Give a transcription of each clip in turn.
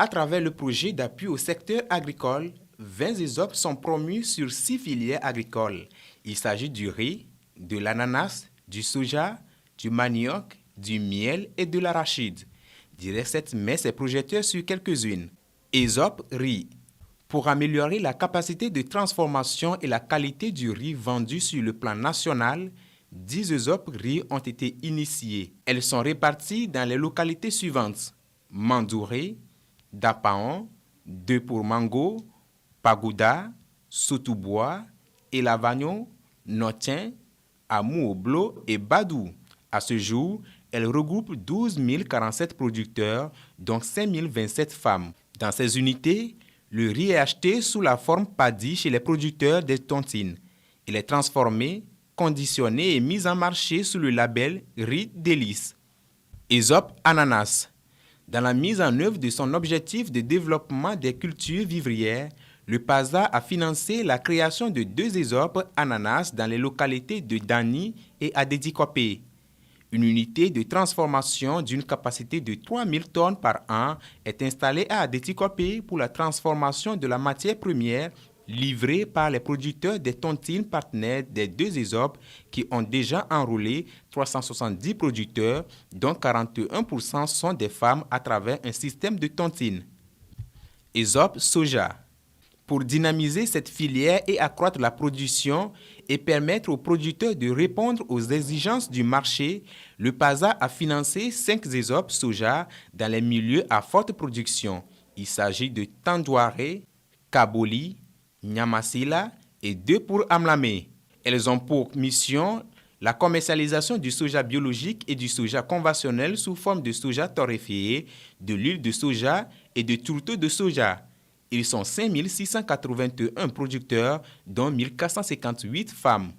À travers le projet d'appui au secteur agricole, 20 ESOP sont promus sur 6 filières agricoles. Il s'agit du riz, de l'ananas, du soja, du manioc, du miel et de l'arachide. Direct met ses projecteurs sur quelques-unes. ESOP riz. Pour améliorer la capacité de transformation et la qualité du riz vendu sur le plan national, 10 ESOP riz ont été initiés. Elles sont réparties dans les localités suivantes: Mandouré, Dapaon, Deux pour Mango, Pagoda, Soutoubois, Elavagnon, Notien, Amou-Oblo et Badou. À ce jour, elles regroupent 12 047 producteurs, dont 5 027 femmes. Dans ces unités, le riz est acheté sous la forme paddy chez les producteurs des tontines. Il est transformé, conditionné et mis en marché sous le label Riz Délice. ESOP Ananas. Dans la mise en œuvre de son objectif de développement des cultures vivrières, le PASA a financé la création de 2 ESOP Ananas dans les localités de Dani et Adédikopé. Une unité de transformation d'une capacité de 3 000 tonnes par an est installée à Adédikopé pour la transformation de la matière première livrée par les producteurs des tontines partenaires des 2 ESOP qui ont déjà enrôlé 370 producteurs, dont 41% sont des femmes à travers un système de tontines. ESOP Soja. Pour dynamiser cette filière et accroître la production et permettre aux producteurs de répondre aux exigences du marché, le PASA a financé 5 ESOP Soja dans les milieux à forte production. Il s'agit de Tandouaré, Kaboli, Nyamasila et 2 pour Amlamé. Elles ont pour mission la commercialisation du soja biologique et du soja conventionnel sous forme de soja torréfié, de l'huile de soja et de tourteaux de soja. Ils sont 5 681 producteurs, dont 1 458 femmes.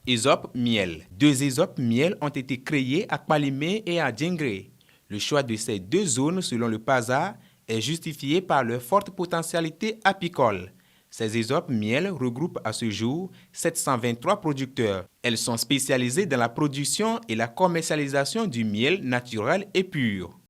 ESOP Miel. 2 ESOP Miel ont été créés à Kpalimé et à Djengré. Le choix de ces 2 zones selon le PASA est justifié par leur forte potentialité apicole. Ces ESOP Miel regroupent à ce jour 723 producteurs. Elles sont spécialisées dans la production et la commercialisation du miel naturel et pur.